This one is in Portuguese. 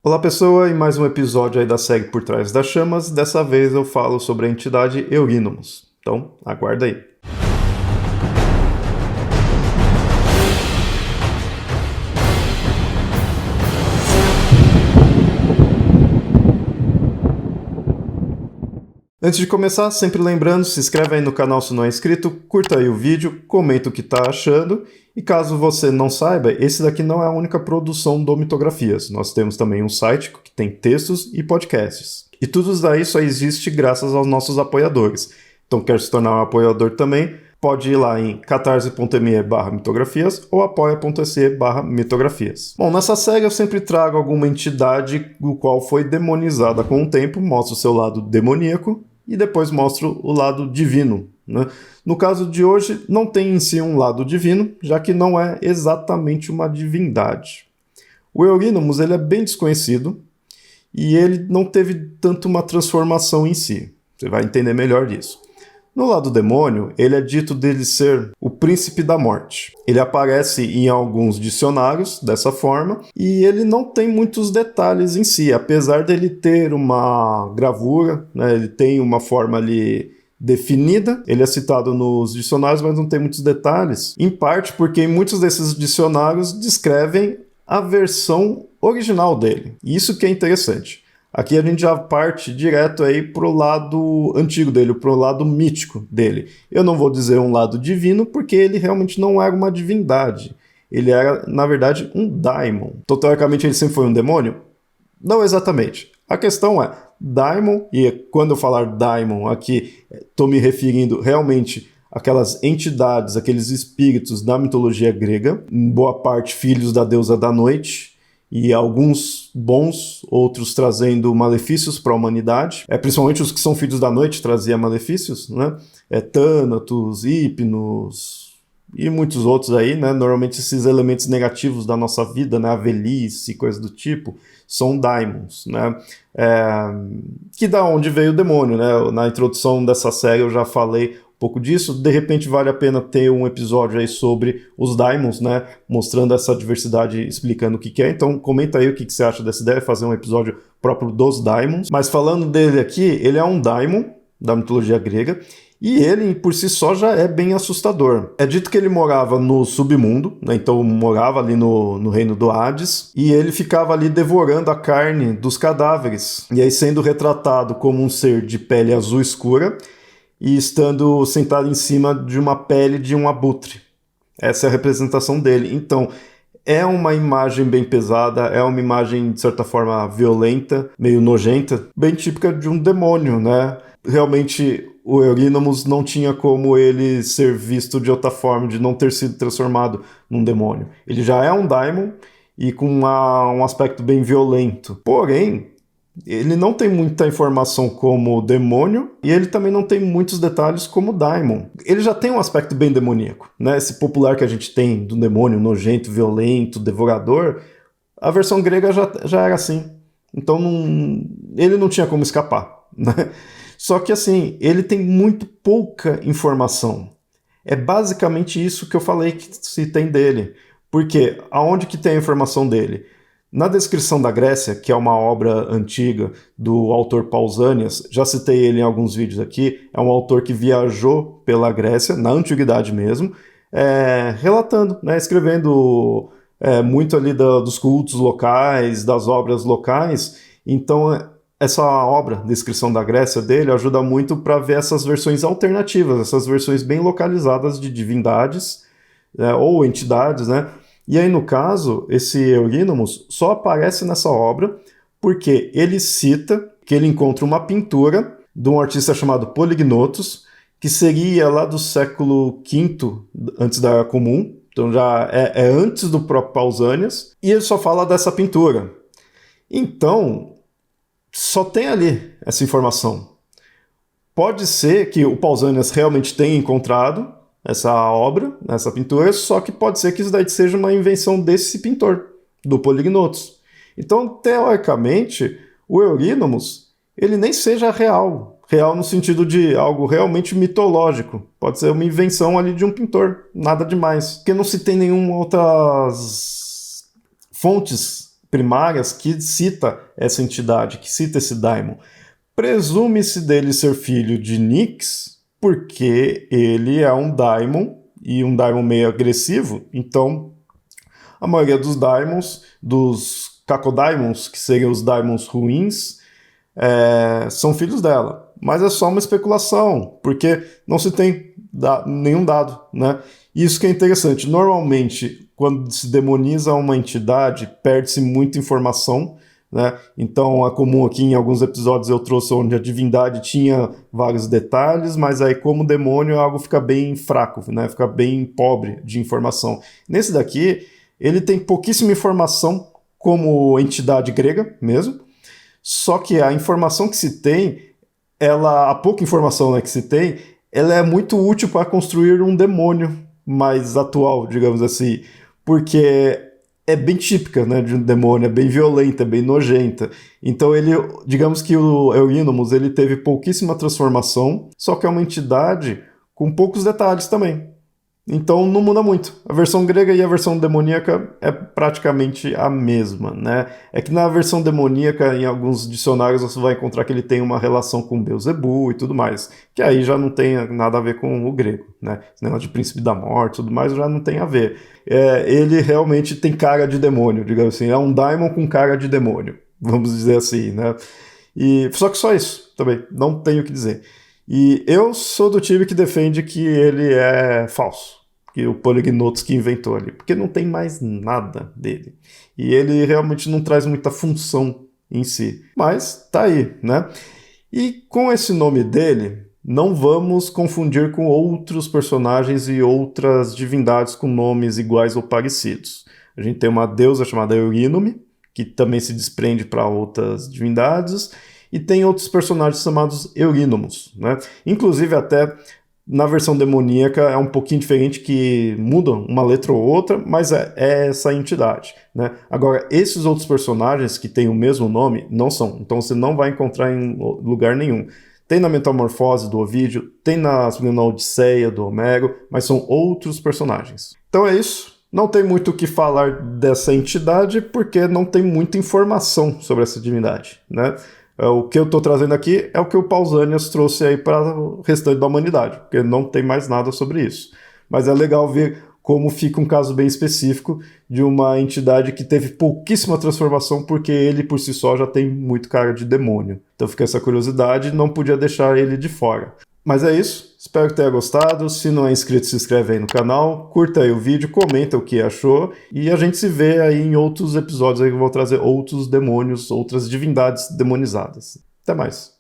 Olá pessoa, e mais um episódio aí da série Por Trás das Chamas. Dessa vez eu falo sobre a entidade Eurínomos. Então, aguarda aí. Antes de começar, sempre lembrando, se inscreve aí no canal se não é inscrito, curta aí o vídeo, comenta o que tá achando, e caso você não saiba, esse daqui não é a única produção do Mitografias. Nós temos também um site que tem textos e podcasts. E tudo isso daí só existe graças aos nossos apoiadores. Então, quer se tornar um apoiador também, pode ir lá em catarse.me/mitografias ou apoia.se/mitografias. Bom, nessa série eu sempre trago alguma entidade do qual foi demonizada com o tempo, mostro o seu lado demoníaco, e depois mostro o lado divino, né? No caso de hoje, não tem em si um lado divino, já que não é exatamente uma divindade. O Eurínomos ele é bem desconhecido e ele não teve tanto uma transformação em si. Você vai entender melhor disso. No lado demônio, ele é dito dele ser o príncipe da morte. Ele aparece em alguns dicionários dessa forma e ele não tem muitos detalhes em si, apesar dele ter uma gravura, né, ele tem uma forma ali definida, ele é citado nos dicionários, mas não tem muitos detalhes, em parte porque muitos desses dicionários descrevem a versão original dele. Isso que é interessante. Aqui a gente já parte direto aí pro lado antigo dele, pro lado mítico dele. Eu não vou dizer um lado divino, porque ele realmente não era uma divindade. Ele era, na verdade, um daimon. Então, teoricamente, ele sempre foi um demônio? Não exatamente. A questão é, daimon, e quando eu falar daimon aqui, estou me referindo realmente àquelas entidades, aqueles espíritos da mitologia grega, em boa parte filhos da deusa da noite, e alguns bons, outros trazendo malefícios para a humanidade. Principalmente os que são filhos da noite traziam malefícios, né? Thanatos, Hypnos e muitos outros aí, né? Normalmente esses elementos negativos da nossa vida, né? A velhice, coisas do tipo, são daimons, né? Que da onde veio o demônio, né? Na introdução dessa série eu já falei pouco disso. De repente vale a pena ter um episódio aí sobre os daimons, né, mostrando essa diversidade, explicando o que é. Então comenta aí o que você acha dessa ideia, fazer um episódio próprio dos daimons. Mas falando dele aqui, ele é um daimon da mitologia grega, e ele por si só já é bem assustador. É dito que ele morava no submundo, né, então morava ali no reino do Hades, e ele ficava ali devorando a carne dos cadáveres, e aí sendo retratado como um ser de pele azul escura, e estando sentado em cima de uma pele de um abutre. Essa é a representação dele. Então, é uma imagem bem pesada, é uma imagem, de certa forma, violenta, meio nojenta, bem típica de um demônio, né? Realmente, o Eurínomos não tinha como ele ser visto de outra forma, de não ter sido transformado num demônio. Ele já é um daimon e com um aspecto bem violento. Porém, ele não tem muita informação como demônio e ele também não tem muitos detalhes como daimon. Ele já tem um aspecto bem demoníaco, né? Esse popular que a gente tem do demônio nojento, violento, devorador, a versão grega já era assim. Então ele não tinha como escapar, né? Só que assim, ele tem muito pouca informação. É basicamente isso que eu falei que se tem dele. Porque aonde que tem a informação dele? Na descrição da Grécia, que é uma obra antiga do autor Pausanias, já citei ele em alguns vídeos aqui, é um autor que viajou pela Grécia, na antiguidade mesmo, relatando, né, escrevendo muito ali dos cultos locais, das obras locais. Então, essa obra, Descrição da Grécia dele, ajuda muito para ver essas versões alternativas, essas versões bem localizadas de divindades, ou entidades, né? E aí, no caso, esse Eurínomos só aparece nessa obra porque ele cita que ele encontra uma pintura de um artista chamado Polygnotus, que seria lá do século V antes da Era Comum, então já é antes do próprio Pausanias, e ele só fala dessa pintura. Então, só tem ali essa informação. Pode ser que o Pausanias realmente tenha encontrado essa obra, essa pintura, só que pode ser que isso daí seja uma invenção desse pintor, do Polygnotus. Então, teoricamente, o Eurínomos, ele nem seja real no sentido de algo realmente mitológico. Pode ser uma invenção ali de um pintor, nada demais. Porque não se tem nenhuma outras fontes primárias que cita essa entidade, que cita esse daimon. Presume-se dele ser filho de Nyx, porque ele é um daimon, e um daimon meio agressivo, então a maioria dos daimons, dos Cacoddaimons, que seriam os daimons ruins, são filhos dela. Mas é só uma especulação, porque não se tem nenhum dado, né? Isso que é interessante. Normalmente, quando se demoniza uma entidade, perde-se muita informação, né? Então é comum aqui em alguns episódios eu trouxe onde a divindade tinha vários detalhes, mas aí como demônio algo fica bem fraco, né? Fica bem pobre de informação. Nesse daqui, ele tem pouquíssima informação como entidade grega mesmo, só que a informação que se tem, a pouca informação, né, que se tem, ela é muito útil para construir um demônio mais atual, digamos assim, porque é bem típica, né, de um demônio, é bem violenta, é bem nojenta. Então ele, digamos que o Eurynomos, ele teve pouquíssima transformação, só que é uma entidade com poucos detalhes também. Então não muda muito. A versão grega e a versão demoníaca é praticamente a mesma, né? É que na versão demoníaca, em alguns dicionários, você vai encontrar que ele tem uma relação com Beelzebub e tudo mais, que aí já não tem nada a ver com o grego, né? Esse negócio de príncipe da morte e tudo mais já não tem a ver. Ele realmente tem cara de demônio, digamos assim. É um daimon com cara de demônio, vamos dizer assim, né? Só que só isso também, não tenho o que dizer. E eu sou do time que defende que ele é falso, que o Polygnotus que inventou ali, porque não tem mais nada dele. E ele realmente não traz muita função em si. Mas tá aí, né? E com esse nome dele, não vamos confundir com outros personagens e outras divindades com nomes iguais ou parecidos. A gente tem uma deusa chamada Eurynome, que também se desprende para outras divindades, e tem outros personagens chamados Eurynomos, né? Inclusive até na versão demoníaca é um pouquinho diferente, que mudam uma letra ou outra, mas é essa entidade, né? Agora, esses outros personagens que têm o mesmo nome não são, então você não vai encontrar em lugar nenhum. Tem na Metamorfose do Ovídio, tem na Odisseia do Homero, mas são outros personagens. Então é isso. Não tem muito o que falar dessa entidade, porque não tem muita informação sobre essa divindade, né? O que eu estou trazendo aqui é o que o Pausanias trouxe aí para o restante da humanidade, porque não tem mais nada sobre isso. Mas é legal ver como fica um caso bem específico de uma entidade que teve pouquíssima transformação, porque ele por si só já tem muito cara de demônio. Então fica essa curiosidade e não podia deixar ele de fora. Mas é isso, espero que tenha gostado. Se não é inscrito, se inscreve aí no canal, curta aí o vídeo, comenta o que achou e a gente se vê aí em outros episódios aí que eu vou trazer outros demônios, outras divindades demonizadas. Até mais!